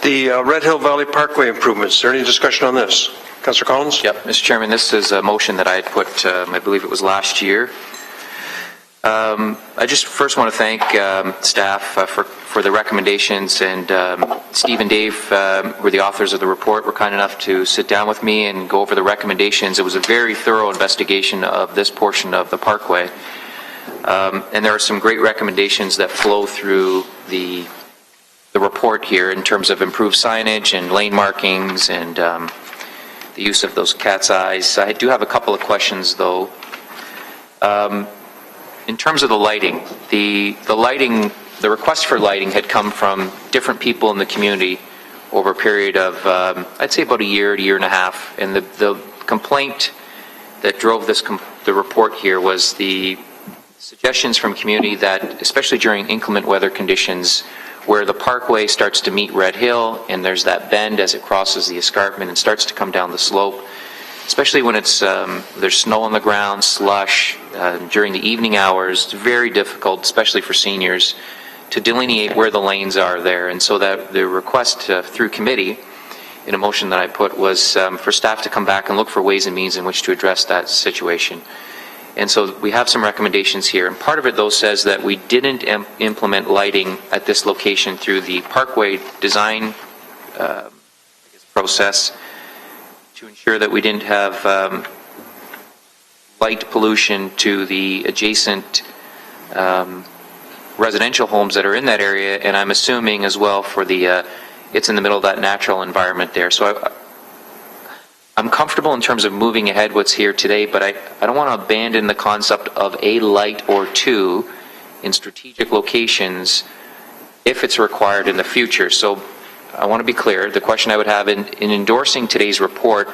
the Red Hill Valley Parkway improvements. Is there any discussion on this? Councillor Collins? Yep, Mr. Chairman, this is a motion that I had put, I believe it was last year. I just first want to thank staff for the recommendations, and Steve and Dave, who are the authors of the report, were kind enough to sit down with me and go over the recommendations. It was a very thorough investigation of this portion of the Parkway, and there are some great recommendations that flow through the report here in terms of improved signage and lane markings and the use of those cat's eyes. I do have a couple of questions, though. In terms of the lighting, the request for lighting had come from different people in the community over a period of, I'd say about a year and a half. And the complaint that drove the report here was the suggestions from community that, especially during inclement weather conditions, where the Parkway starts to meet Red Hill and there's that bend as it crosses the escarpment and starts to come down the slope, especially when it's there's snow on the ground, slush, during the evening hours. It's very difficult, especially for seniors, to delineate where the lanes are there. And so that the request through committee in a motion that I put was for staff to come back and look for ways and means in which to address that situation. And so we have some recommendations here. And part of it, though, says that we didn't implement lighting at this location through the Parkway design process to ensure that we didn't have light pollution to the adjacent residential homes that are in that area. And I'm assuming as well for the, it's in the middle of that natural environment there. So I'm comfortable in terms of moving ahead what's here today, but I don't want to abandon the concept of a light or two in strategic locations if it's required in the future. So I want to be clear. The question I would have in endorsing today's report,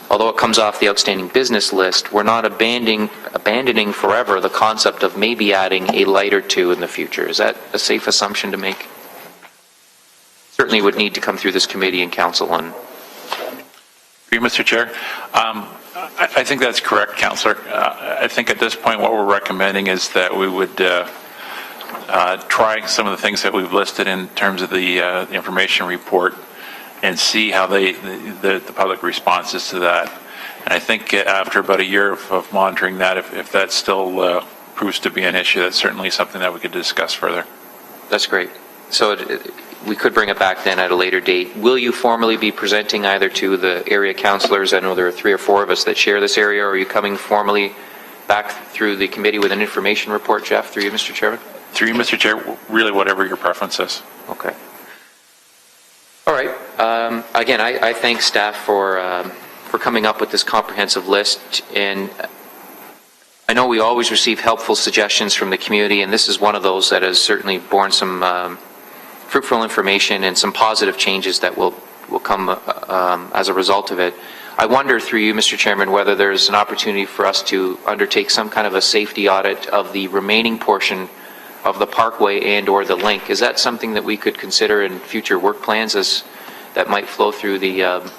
although it comes off the outstanding business list, we're not abandoning forever the concept of maybe adding a light or two in the future. Is that a safe assumption to make? Certainly would need to come through this committee and council on. Mr. Chair, I think that's correct, Councillor. I think at this point what we're recommending is that we would try some of the things that we've listed in terms of the information report and see how the public responses to that. And I think after about a year of monitoring that, if that still proves to be an issue, that's certainly something that we could discuss further. That's great. So we could bring it back then at a later date. Will you formally be presenting either to the area councillors? I know there are 3 or 4 of us that share this area. Or are you coming formally back through the committee with an information report, Jeff, through you, Mr. Chairman? Through you, Mr. Chair, really whatever your preference is. Okay. All right. Again, I thank staff for coming up with this comprehensive list. And I know we always receive helpful suggestions from the community, and this is one of those that has certainly borne some fruitful information and some positive changes that will come as a result of it. I wonder through you, Mr. Chairman, whether there's an opportunity for us to undertake some kind of a safety audit of the remaining portion of the Parkway and or the link. Is that something that we could consider in future work plans as that might flow through the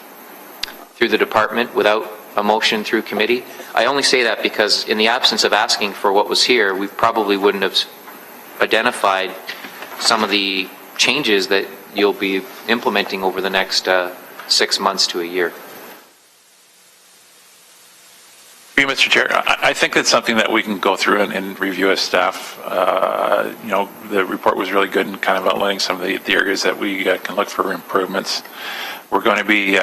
department without a motion through committee? I only say that because in the absence of asking for what was here, we probably wouldn't have identified some of the changes that you'll be implementing over the next 6 months to a year. Mr. Chair, I think that's something that we can go through and review as staff. You know, the report was really good in kind of outlining some of the areas that we can look for improvements. We're going to be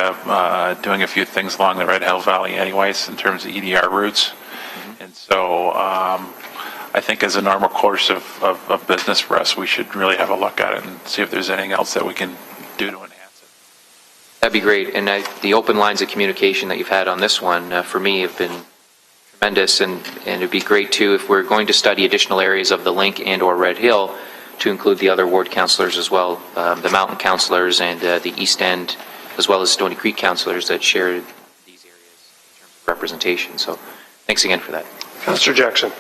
doing a few things along the Red Hill Valley anyways in terms of EDR routes. And so I think as a normal course of business for us, we should really have a look at it and see if there's anything else that we can do to enhance it. That'd be great. And the open lines of communication that you've had on this one, for me, have been tremendous. And it'd be great, too, if we're going to study additional areas of the Link and or Red Hill, to include the other ward councillors as well, the mountain councillors and the East End, as well as Stony Creek councillors that share these areas in terms of representation. So thanks again for that. Councillor Jackson.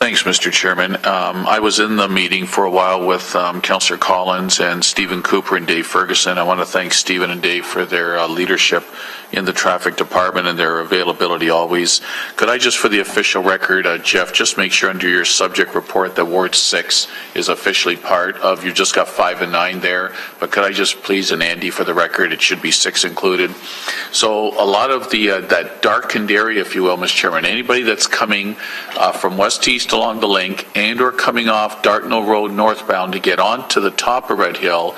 Thanks, Mr. Chairman. I was in the meeting for a while with Councillor Collins and Stephen Cooper and Dave Ferguson. I want to thank Stephen and Dave for their leadership in the traffic department and their availability always. Could I just, for the official record, Jeff, just make sure under your subject report that Ward 6 is officially part of, you just got 5 and 9 there, but could I just please, and Andy, for the record, it should be 6 included. So a lot of the that darkened area, if you will, Mr. Chairman, anybody that's coming from west to east along the link and or coming off Dartnell Road northbound to get onto the top of Red Hill,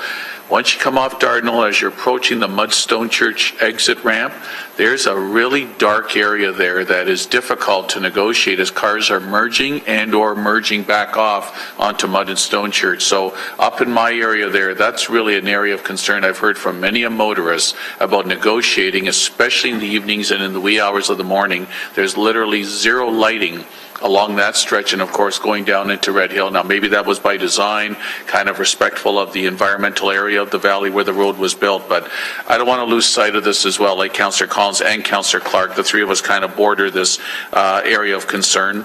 once you come off Dartnell, as you're approaching the Mudstone Church exit ramp, there's a really dark area there that is difficult to negotiate as cars are merging and or merging back off onto Mud and Stone Church. So up in my area there, that's really an area of concern. I've heard from many a motorist about negotiating, especially in the evenings and in the wee hours of the morning. There's literally zero lighting along that stretch, and of course going down into Red Hill. Now maybe that was by design, kind of respectful of the environmental area of the valley where the road was built, but I don't want to lose sight of this as well. Like Councillor Collins and Councillor Clark, the three of us kind of border this area of concern,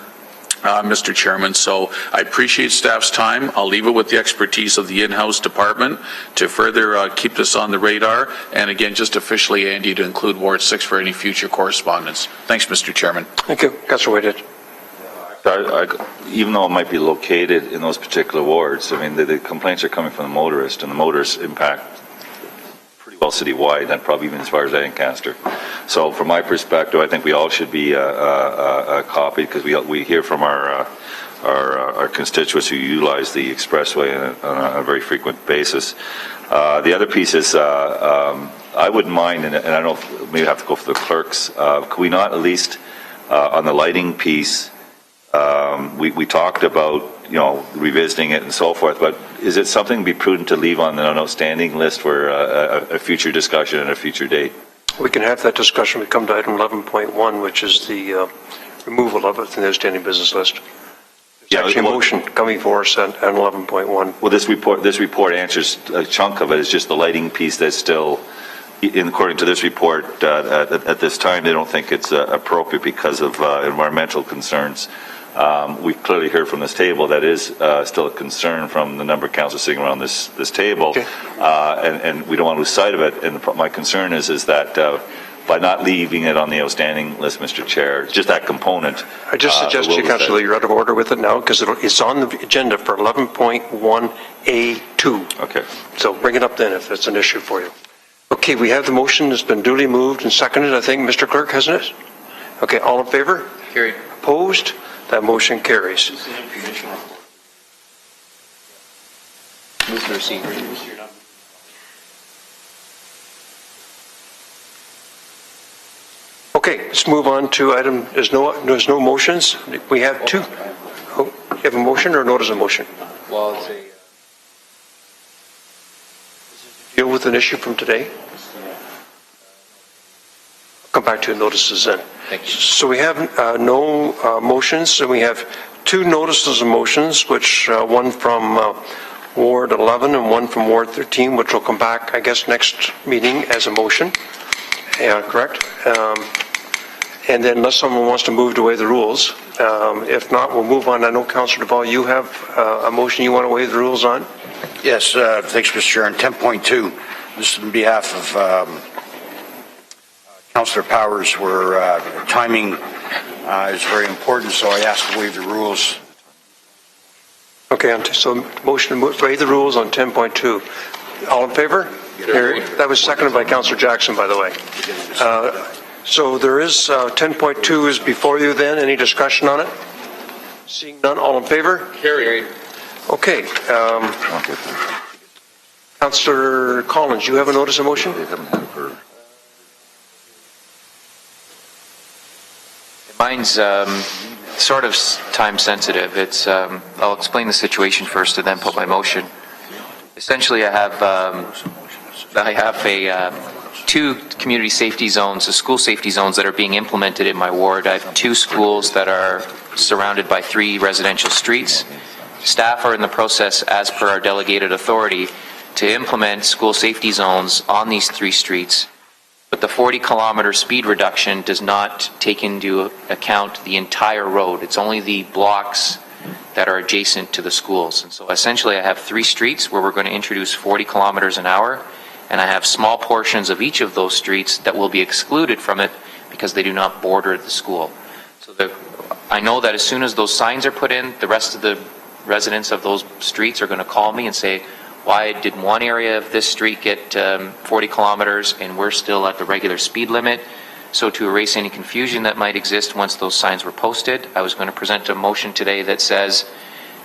Mr. Chairman. So I appreciate staff's time. I'll leave it with the expertise of the in-house department to further keep this on the radar, and again, just officially, Andy, to include Ward 6 for any future correspondence. Thanks, Mr. Chairman. Thank you. Councillor Whitehead. Even though it might be located in those particular wards, I mean, the complaints are coming from the motorists, and the motorists impact pretty well citywide, and probably even as far as Ancaster. So from my perspective, I think we all should be copied, because we hear from our constituents who utilize the expressway on a very frequent basis. The other piece is, I wouldn't mind, and I don't know if maybe have to go for the clerks, could we not at least, on the lighting piece, we talked about, revisiting it and so forth, but is it something to be prudent to leave on an outstanding list for a future discussion at a future date? We can have that discussion when we come to item 11.1, which is the removal of it from the outstanding business list. There's actually a motion coming for us on 11.1. Well, this report answers a chunk of it. It's just the lighting piece that's still, according to this report, at this time, they don't think it's appropriate because of environmental concerns. We clearly heard from this table that is still a concern from the number of councillors sitting around this table, okay. And we don't want to lose sight of it. And my concern is that by not leaving it on the outstanding list, Mr. Chair, just that component. I just suggest to you, Councillor, you're out of order with it now, because it's on the agenda for 11.1A2. Okay. So bring it up then if it's an issue for you. Okay, we have the motion. It's been duly moved and seconded, I think, Mr. Clerk, hasn't it? Okay, all in favor? Carried. Opposed? That motion carries. Move to receive. Okay, let's move on to item, there's no motions. We have two. Oh, you have a motion or notice of motion? Well, it's a... Deal with an issue from today? Come back to your notices then. Thank you. So we have no motions, and we have two notices of motions, which one from Ward 11 and one from Ward 13, which will come back, I guess, next meeting as a motion. Yeah, correct? And then unless someone wants to move to waive the rules, if not, we'll move on. I know, Councillor Duvall, you have a motion you want to waive the rules on? Yes, thanks, Mr. Chair. On 10.2, this is on behalf of Councillor Powers, where timing is very important, so I asked to waive the rules. Okay, so motion to waive the rules on 10.2. All in favor? Carried. That was seconded by Councillor Jackson, by the way. So there is 10.2 is before you then. Any discussion on it? Seeing none, all in favor? Carried. Okay. Councillor Collins, you have a notice of motion? Mine's sort of time sensitive. It's I'll explain the situation first and then put my motion. Essentially, I have two community safety zones, the school safety zones that are being implemented in my ward. I have two schools that are surrounded by 3 residential streets. Staff are in the process, as per our delegated authority, to implement school safety zones on these 3 streets. But the 40-kilometer speed reduction does not take into account the entire road. It's only the blocks that are adjacent to the schools. And so essentially I have 3 streets where we're going to introduce 40 kilometers an hour, and I have small portions of each of those streets that will be excluded from it because they do not border the school. So I know that as soon as those signs are put in, the rest of the residents of those streets are going to call me and say, why did one area of this street get 40 kilometers and we're still at the regular speed limit? So to erase any confusion that might exist once those signs were posted, I was going to present a motion today that says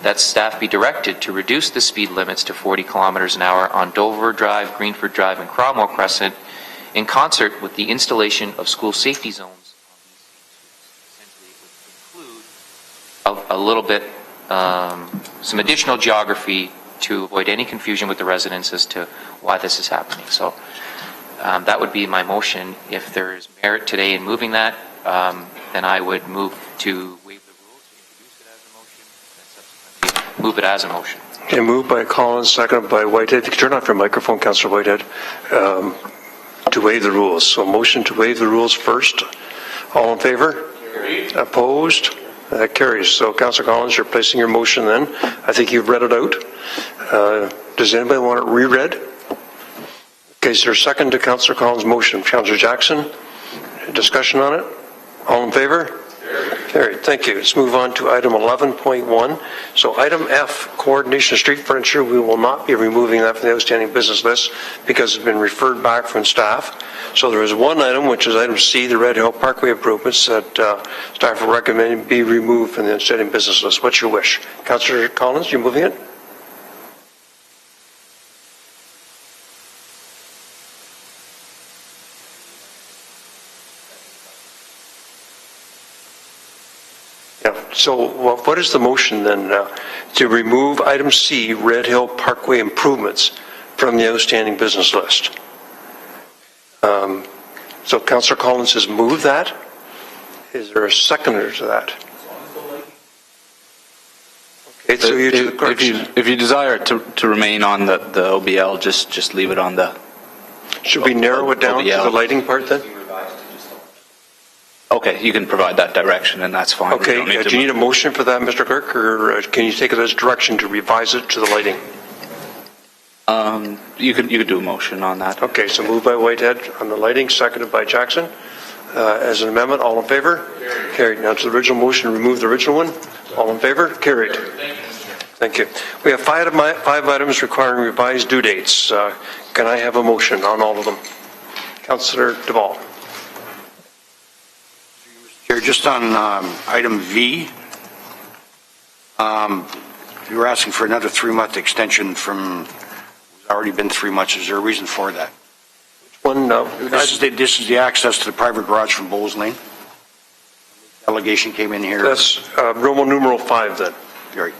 that staff be directed to reduce the speed limits to 40 kilometers an hour on Dover Drive, Greenford Drive, and Cromwell Crescent in concert with the installation of school safety zones. Essentially, it would include a little bit, some additional geography to avoid any confusion with the residents as to why this is happening. So that would be my motion. If there is merit today in moving that, then I would move to waive the rules, introduce it as a motion, and subsequently move it as a motion. Okay, moved by Collins, seconded by Whitehead. If you could turn off your microphone, Councillor Whitehead, to waive the rules. So motion to waive the rules first. All in favor? Carried. Opposed? That carries. So Councillor Collins, you're placing your motion then. I think you've read it out. Does anybody want it reread? Okay, is there a second to Councillor Collins' motion? Councillor Jackson, discussion on it? All in favor? Carried. Thank you. Let's move on to item 11.1. So item F, coordination of street furniture, we will not be removing that from the outstanding business list because it's been referred back from staff. So there is one item, which is item C, the Red Hill Parkway improvements that staff will recommend be removed from the outstanding business list. What's your wish? Councillor Collins, you moving it? So what is the motion then to remove item C, Red Hill Parkway improvements from the outstanding business list? So Councillor Collins has moved that. Is there a seconder to that? Okay, so you do the correction. If you desire to remain on the OBL, just leave it on the. Should we narrow it down to the lighting part then? Okay, you can provide that direction, and that's fine. Okay, do you need a motion for that, Mr. Clerk, or can you take it as direction to revise it to the lighting? You could do a motion on that. Okay, so moved by Whitehead on the lighting, seconded by Jackson. As an amendment, all in favor? Carried. Now to the original motion, remove the original one. All in favor? Carried. Thank you. We have five items requiring revised due dates. Can I have a motion on all of them? Councillor Duvall. Chair, just on item V, you were asking for another 3-month extension from, it's already been 3 months. Is there a reason for that? One, This is the access to the private garage from Bowles Lane. Delegation came in here. that's Roman numeral 5 then. Right.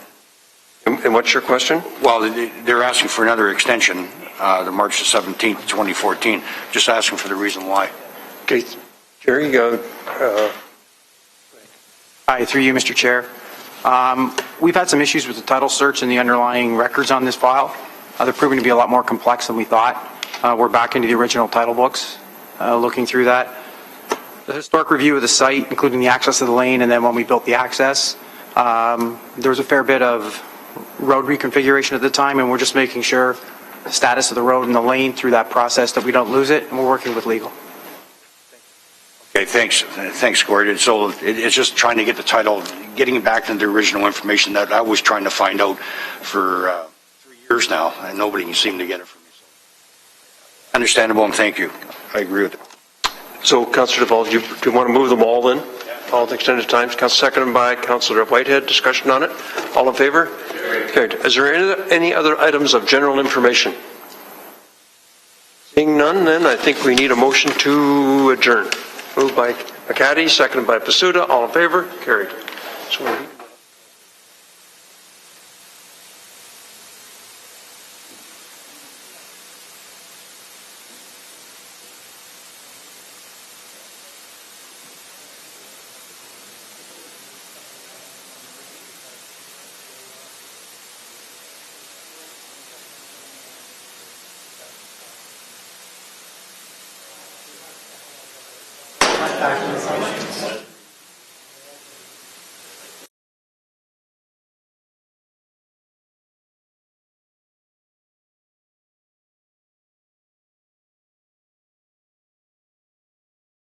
And what's your question? Well, they're asking for another extension, to March the 17th, 2014. Just asking for the reason why. Okay, Jerry, go. Hi, through you, Mr. Chair. We've had some issues with the title search and the underlying records on this file. They're proving to be a lot more complex than we thought. We're back into the original title books, looking through that. The historic review of the site, including the access to the lane, and then when we built the access, there was a fair bit of road reconfiguration at the time, and we're just making sure the status of the road and the lane through that process that we don't lose it, and we're working with legal. Okay, thanks, Gordon. So it's just trying to get the title, getting back to the original information that I was trying to find out for 3 years now, and nobody seemed to get it from me. So, understandable, and thank you. I agree with it. So, Councillor Duvall, do you want to move them all in? All the extended times? Seconded by Councillor Whitehead. Discussion on it? All in favor? Carried. Is there any other items of general information? Seeing none, then I think we need a motion to adjourn. Moved by McCaddy, seconded by Pasuda. All in favor? Carried. So